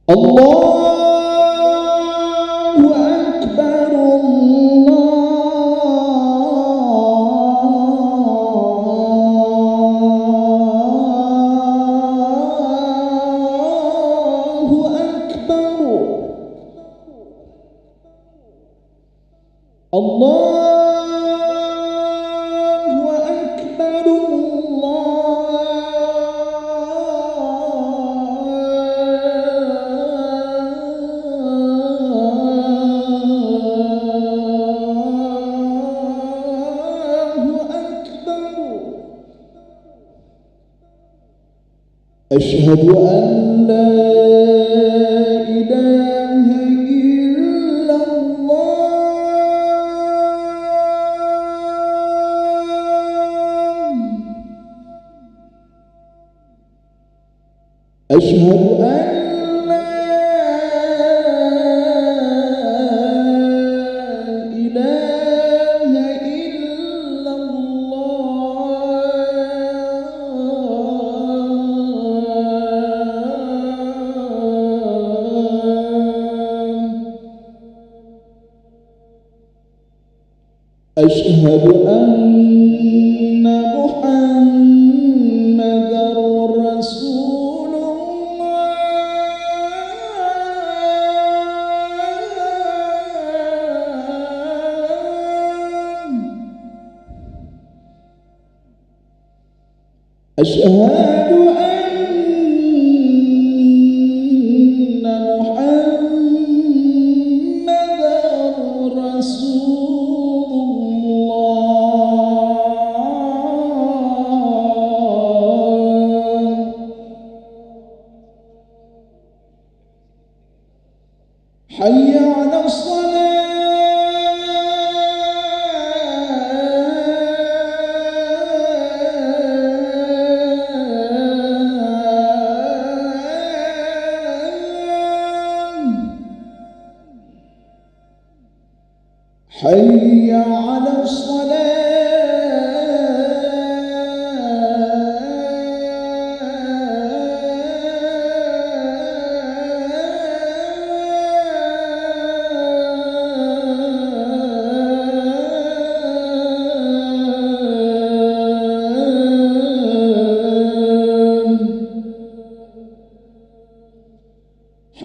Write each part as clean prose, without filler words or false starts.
Allahu Akbar, Allahu Akbar, Allahu Akbar, أشهد أن لا إله إلا الله، أشهد أن لا إله إلا أشهد أن محمدًا رسول الله، أشهد أن محمدًا رسول الله، حي على الصلاة، حي على الصلاة،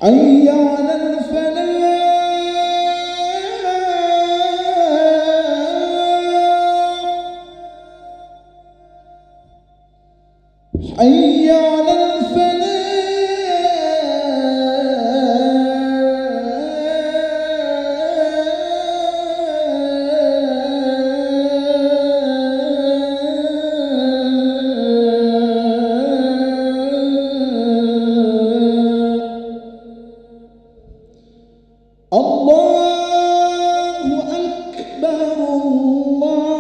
حي على الفلاح، حي على الفلاح. الله أكبر، الله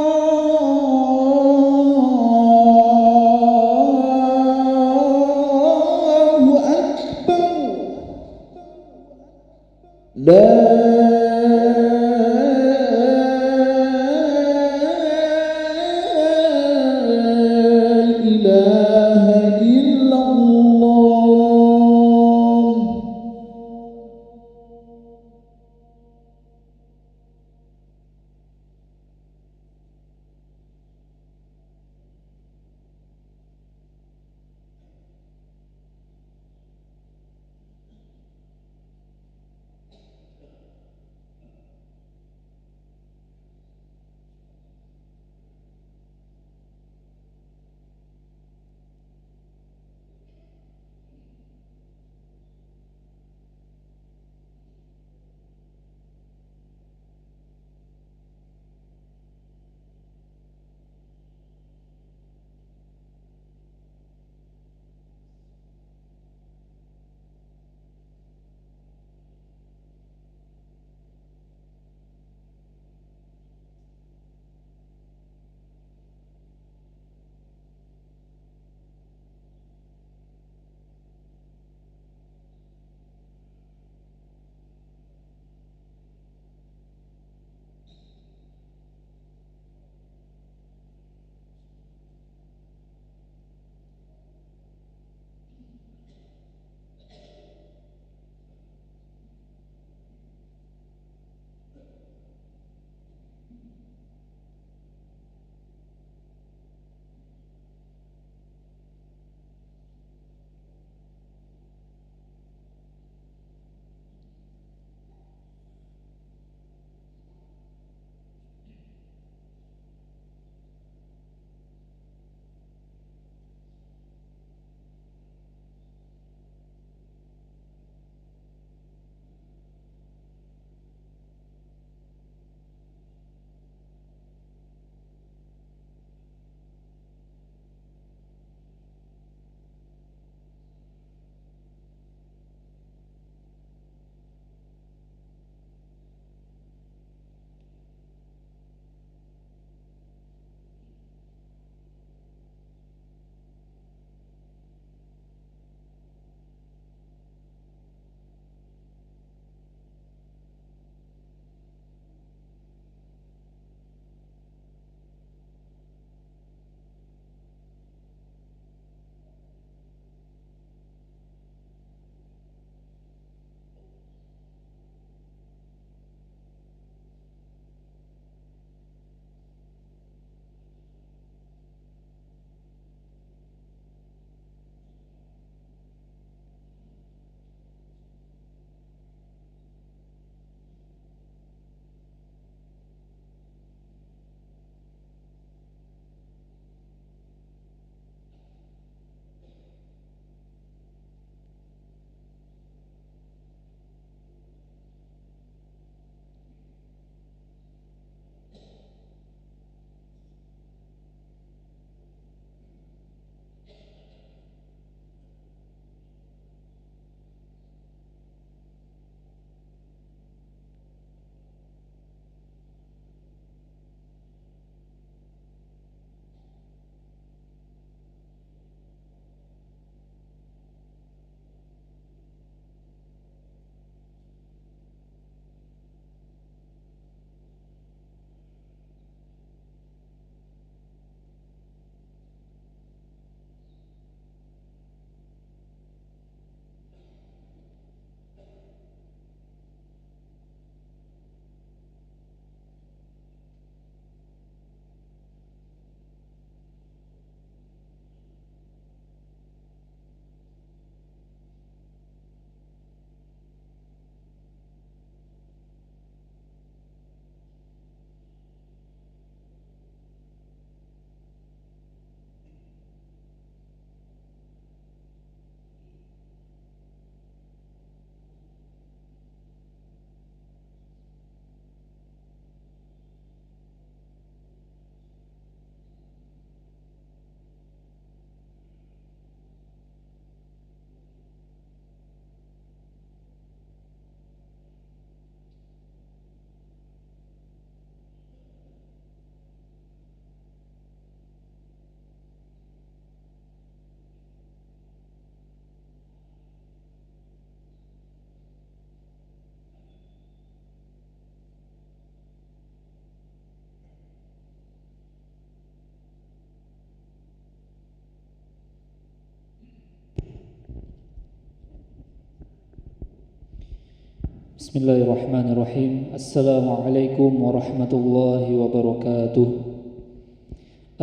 Bismillahirrahmanirrahim. Assalamualaikum warahmatullahi wabarakatuh.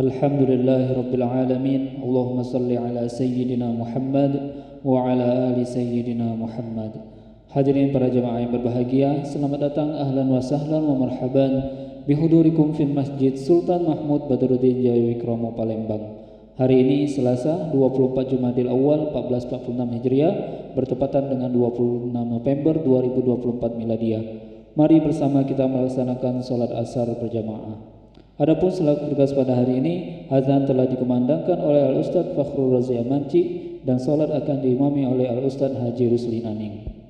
Alhamdulillahirabbil alamin. Allahumma salli ala sayyidina Muhammad wa ala ali sayyidina Muhammad. Hadirin para jemaah yang berbahagia, selamat datang ahlan wa sahlan wa marhaban bihudurikum fil Masjid Sultan Mahmud Badruddin Jaya Wikromo Palembang. Hari ini Selasa 24 Jumadil Awal 1446 Hijriah bertepatan dengan 26 November 2024 Miladiah. Mari bersama kita melaksanakan sholat asar berjamaah. Adapun selaku tugas pada hari ini, azan telah dikumandangkan oleh Al-Ustadz Fakhrul Razi Amanci dan sholat akan diimami oleh Al-Ustadz Haji Rusli Naning.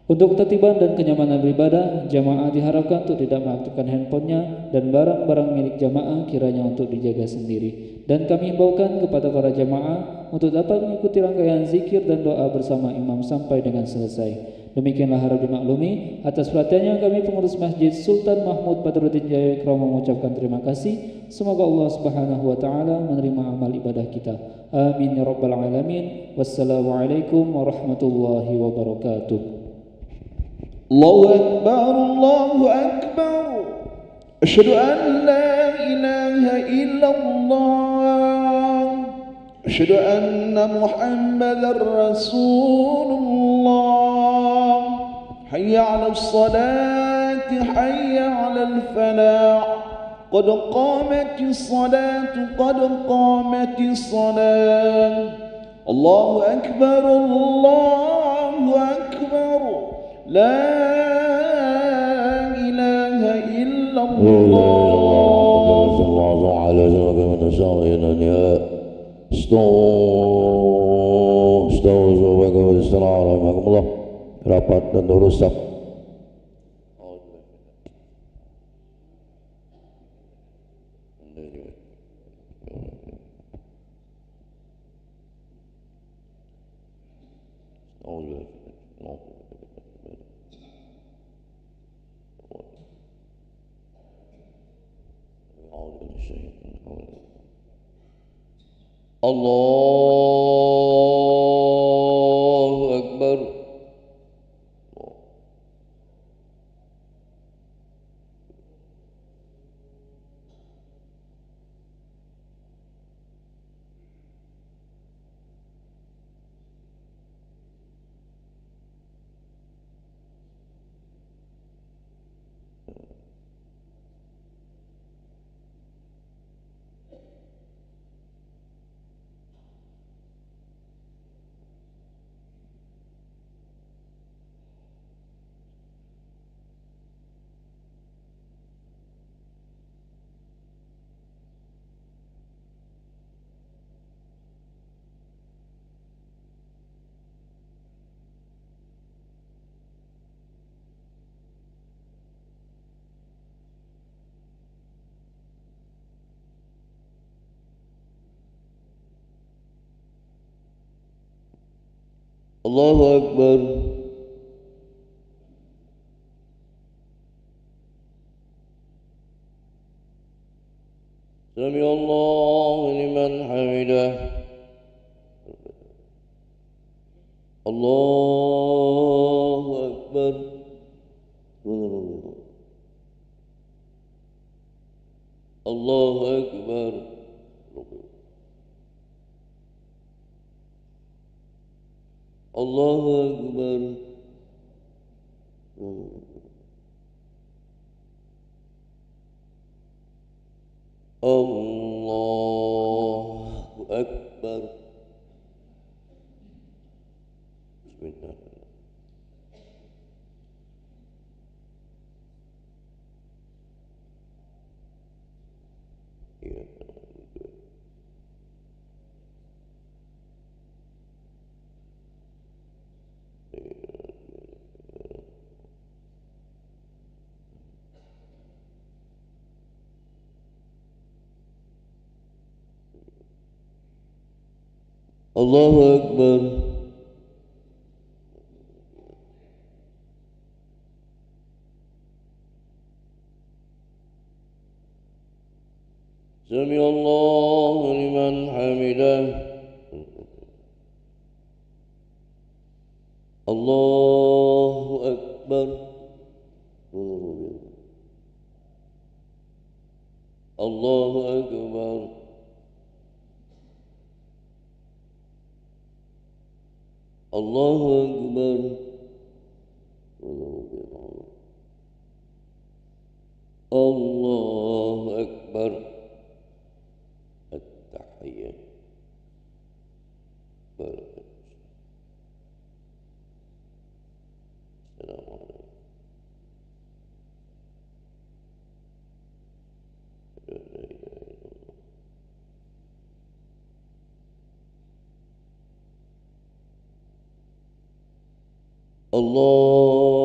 Untuk tertiban dan kenyamanan beribadah, jamaah diharapkan untuk tidak mengaktifkan handphonenya dan barang-barang milik jamaah kiranya untuk dijaga sendiri. Dan kami himbaukan kepada para jamaah untuk dapat mengikuti rangkaian zikir dan doa bersama imam sampai dengan selesai. Demikianlah harap dimaklumi. Atas perhatiannya kami pengurus Masjid Sultan Mahmud Badruddin Jaya Wikromo mengucapkan terima kasih. Semoga Allah Subhanahu wa taala menerima amal ibadah kita. Amin ya rabbal alamin. Wassalamualaikum warahmatullahi wabarakatuh. الله أكبر الله أكبر أشهد أن لا إله إلا الله أشهد أن محمدا رسول الله حي على الصلاة حي على الفلاح قد قامت الصلاة قد قامت الصلاة الله أكبر الله أكبر لا إله إلا الله rapat dan rusak. Allahu Akbar. Allahu Akbar. Sami Allahu liman hamidah. Allahu Akbar. Allahu Akbar. Allahu Akbar. Allahu Akbar. Bismillah. Allahu Akbar. Sami Allahu liman hamidah. Allahu الله أكبر الله أكبر الله أكبر التحية السلام عليكم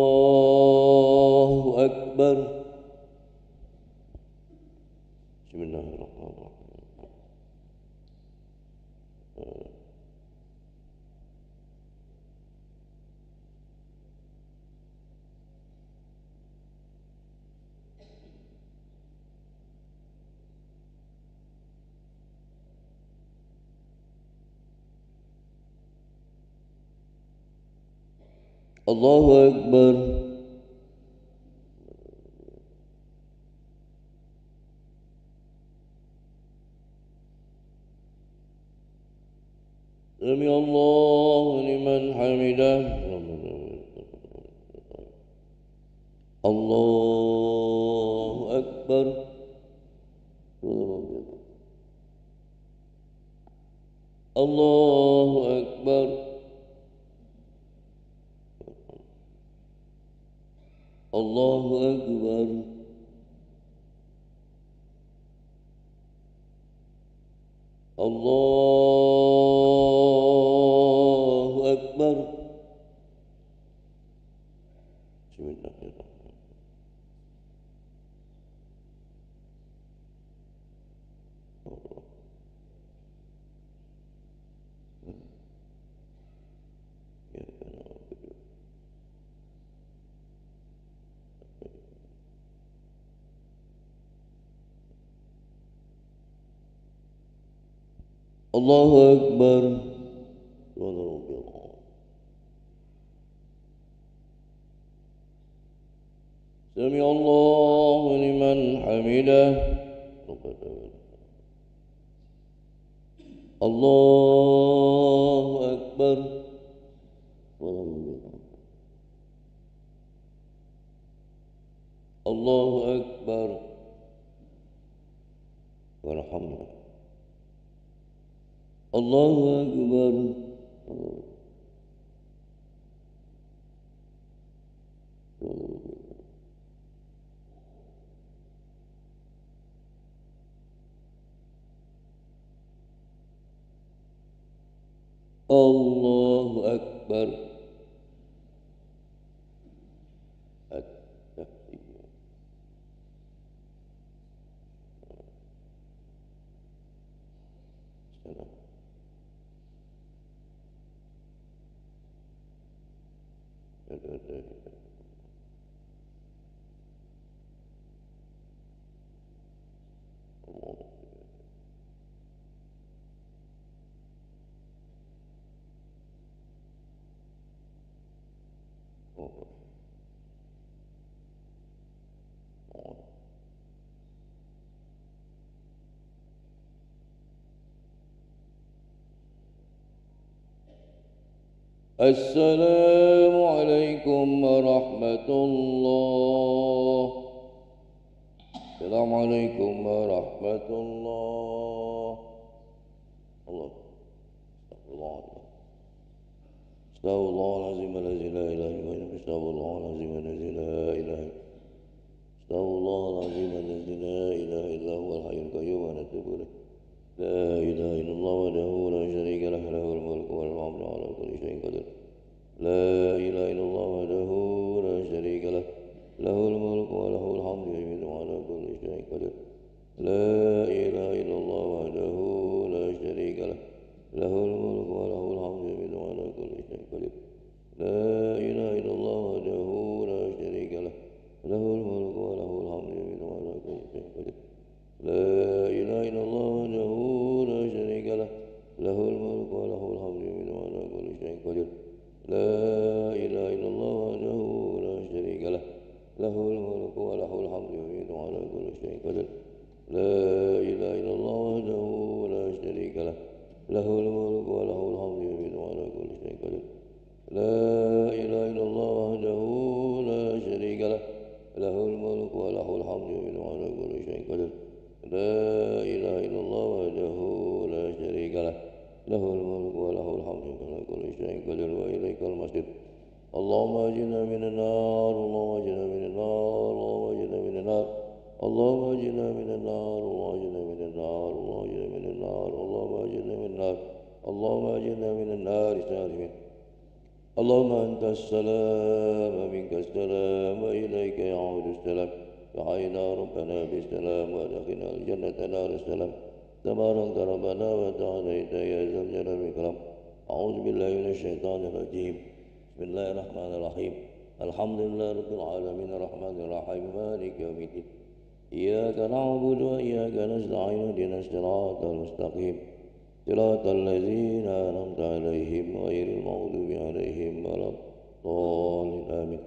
الله أكبر بسم الله الرحمن الرحيم الله أكبر سمع الله لمن حمده الله أكبر الله أكبر الله أكبر الله أكبر بسم الله الرحمن الرحيم الله أكبر سمع الله لمن حمده الله أكبر الله أكبر ورحمه الله أكبر الله أكبر التحية السلام السلام عليكم ورحمة الله السلام عليكم ورحمة الله الله استغفر الله العظيم الذي لا إله إلا هو استغفر الله العظيم الذي لا إله استغفر الله العظيم الذي لا إله إلا هو الحي القيوم ونتوب إليه لا إله إلا الله وحده لا شريك له له الملك والحمد على كل شيء قدير لا إله إلا الله وحده لا شريك له له الملك وله الحمد على كل شيء قدير لا إله إلا الله وحده لا شريك له له الملك وله الحمد على كل شيء قدير لا إله إلا الله وحده لا شريك له له الملك وله الحمد على كل شيء قدير لا إله إلا الله وحده لا شريك له له الملك وله الحمد على كل شيء قدير لا إله إلا الله وحده لا شريك له له الملك وله الحمد على كل شيء قدير لا إله إلا الله وحده لا شريك له له الملك وله الحمد يميت وعلى كل شيء قدير لا إله إلا الله وحده لا شريك له له الملك وله الحمد يميت وعلى كل شيء قدير لا إله إلا الله وحده لا شريك له له الملك وله الحمد على كل شيء قدير وإليك المصير اللهم أجرنا من النار اللهم أجرنا من النار اللهم أجرنا من النار اللهم أجرنا من النار اللهم أجرنا من النار اللهم أجرنا من النار اللهم أجرنا من النار اللهم أجرنا من النار سالمين اللهم أنت السلام ومنك السلام وإليك يعود السلام فحينا ربنا بالسلام وأدخلنا الجنة دار السلام تبارك ربنا وتعاليت يا ذا الجلال والإكرام أعوذ بالله من الشيطان الرجيم بسم الله الرحمن الرحيم الحمد لله رب العالمين الرحمن الرحيم مالك يوم الدين إياك نعبد وإياك نستعين اهدنا الصراط المستقيم صراط الذين أنعمت عليهم غير المغضوب عليهم ولا الضالين آمين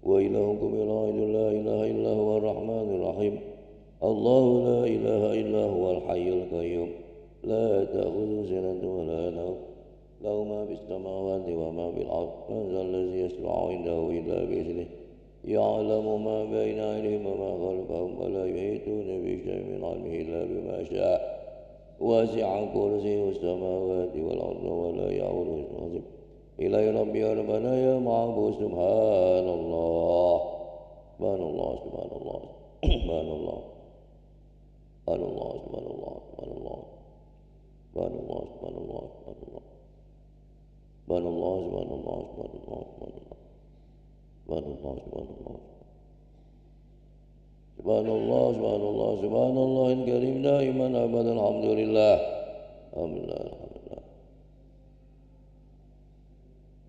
وإلهكم إله لا إله إلا هو الرحمن الرحيم الله لا إله إلا هو الحي القيوم لا تأخذه سنة ولا نوم له ما في السماوات وما في الأرض من ذا الذي يشفع عنده إلا بإذنه يعلم ما بين أيديهم وما خلفهم ولا يحيطون بشيء من علمه إلا بما شاء واسع كرسيه السماوات والأرض ولا يعوده حفظهما إلى ربي ربنا يا معبود سبحان الله سبحان الله سبحان الله سبحان الله سبحان الله سبحان الله سبحان الله سبحان الله سبحان الله سبحان الله سبحان الله سبحان الله سبحان الله سبحان الله سبحان الله سبحان الله سبحان الله سبحان الله الكريم دائما أبدا الحمد لله الحمد لله الحمد لله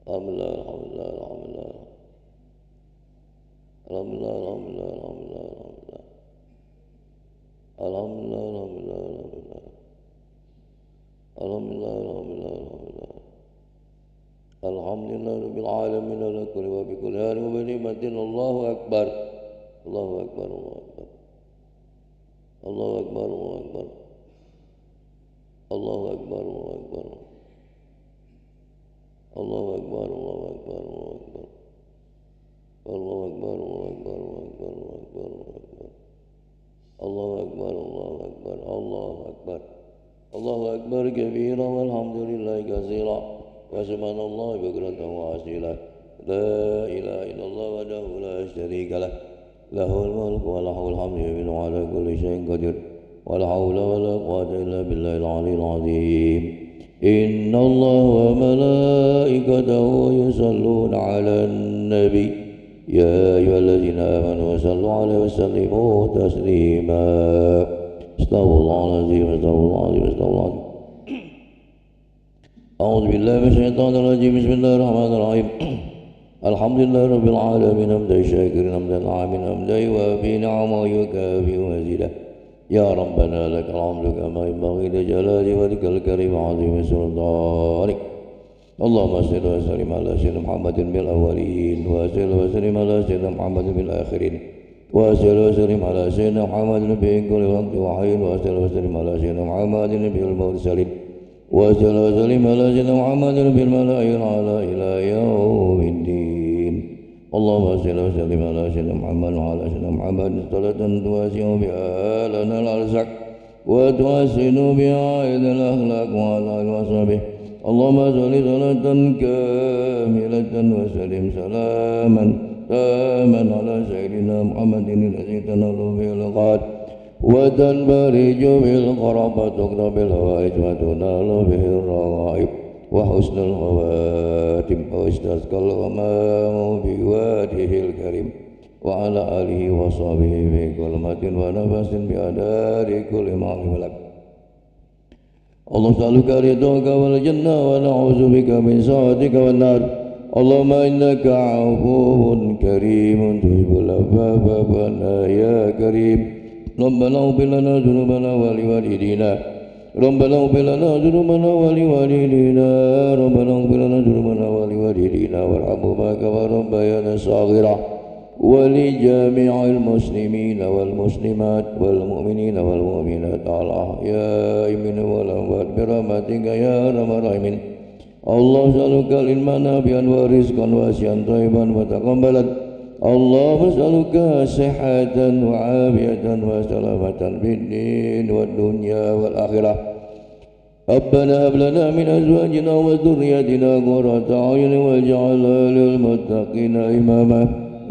الحمد لله الحمد لله الحمد لله الحمد لله الحمد لله الحمد لله الحمد لله الحمد لله الحمد لله الحمد لله رب العالمين على كل وبكل حال وبنعمة الله أكبر الله أكبر الله أكبر الله أكبر الله أكبر الله أكبر الله أكبر الله أكبر الله أكبر الله أكبر الله أكبر الله أكبر الله أكبر الله أكبر كبيرا والحمد لله كثيرا وسبحان الله بكرة وأصيلا لا إله إلا الله وحده لا شريك له له الملك وله الحمد يمين على كل شيء قدير ولا حول ولا قوة إلا بالله العلي العظيم إن الله وملائكته يصلون على النبي يا أيها الذين آمنوا صلوا عليه وسلموا تسليما استغفر الله العظيم استغفر الله العظيم استغفر الله العظيم أعوذ بالله من الشيطان الرجيم بسم الله الرحمن الرحيم الحمد لله رب العالمين حمدا شاكرا حمدا عاملا حمدا يوافي نعمه ويكافئ مزيدا يا ربنا لك الحمد كما ينبغي لجلال وجهك الكريم وعظيم سلطانك اللهم صل وسلم على سيدنا محمد بالأولين وصل وسلم على سيدنا محمد بالآخرين وصل وسلم على سيدنا محمد في كل وقت وحين وصل وسلم على سيدنا محمد في المرسلين وصل وسلم على سيدنا محمد في الملأ الأعلى إلى يوم الدين اللهم صل وسلم على سيدنا محمد وعلى سيدنا محمد صلاة تواسع بها لنا الأرزاق وتحسن بها إلى الأخلاق وعلى آله وصحبه اللهم صل صلاة كاملة وسلم سلاما تاما على سيدنا محمد الذي تنال به الغاد وتنفرج به الكرب وتقضى بالهوائج وتنال به الرغائب وحسن الخواتم واستسقى الغمام بوجهه الكريم وعلى آله وصحبه في كلمة ونفس بأدار كل معلم لك اللهم نسألك رضاك والجنة ونعوذ بك من سخطك والنار اللهم إنك عفو كريم تحب العفو فاعف عنا يا كريم ربنا اغفر لنا ذنوبنا ولوالدينا ربنا اغفر لنا ذنوبنا ولوالدينا ربنا اغفر لنا ذنوبنا ولوالدينا وارحمهما كما ربيانا صغيرا ولجميع المسلمين والمسلمات والمؤمنين والمؤمنات الأحياء منهم والأموات برحمتك يا أرحم الراحمين. اللهم اسألك العلم نافعا ورزقا واسعا طيبا متقبلا. اللهم اسألك صحة وعافية وسلامة في الدين والدنيا والآخرة. ربنا هب لنا من أزواجنا وذرياتنا قرة أعين واجعلنا للمتقين إماما.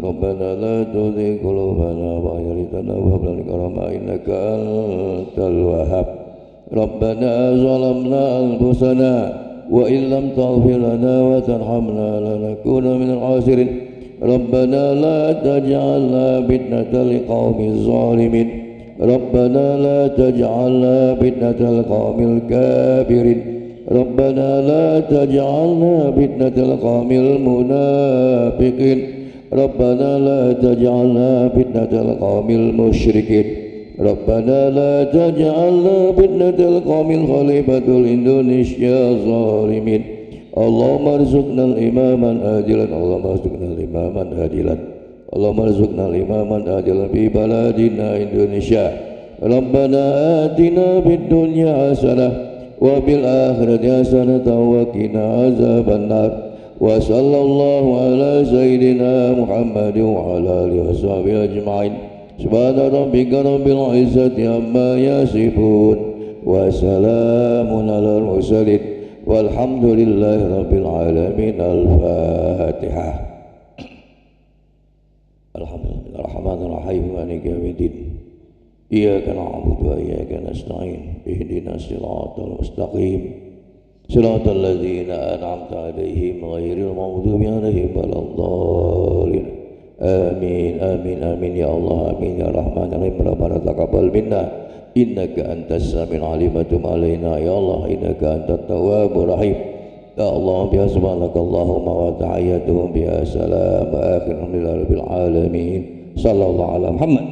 ربنا لا تزغ قلوبنا بعد إذ هديتنا وهب لنا من لدنك رحمة إنك أنت الوهاب. ربنا ظلمنا أنفسنا وإن لم تغفر لنا وترحمنا لنكون من الخاسرين. ربنا لا تجعلنا فتنة للقوم الظالمين. ربنا لا تجعلنا فتنة للقوم الكافرين. ربنا لا تجعلنا فتنة للقوم المنافقين. ربنا لا تجعلنا فتنة للقوم المشركين. ربنا لا تجعلنا فتنة للقوم الخليفة الإندونيسيا الظالمين. اللهم ارزقنا الإماما عادلا. اللهم ارزقنا الإماما عادلا. اللهم ارزقنا الإماما عادلا في بلدنا إندونيسيا. ربنا آتنا في الدنيا حسنة وفي الآخرة حسنة وقنا عذاب النار. وصلى الله على سيدنا محمد وعلى آله وصحبه أجمعين. سبحان ربك رب العزة عما يصفون وسلام على المرسلين والحمد لله رب العالمين. الفاتحة. Alhamdulillah Rahmanir Rahim Maliki Yaumiddin. Iyyaka na'budu wa iyyaka nasta'in. Ihdinas siratal mustaqim. Siratal ladzina an'amta 'alaihim ghairil maghdubi 'alaihim waladdallin. Amin amin amin ya Allah amin ya Rahman ya Rahim. Rabbana taqabbal minna innaka antas samiul alim wa tub 'alaina ya Allah innaka antat tawwabur rahim. Ya Allah biha subhanakallahumma wa tahiyyatuhum biha salam wa akhiruhum lil alamin. Sallallahu ala Muhammad.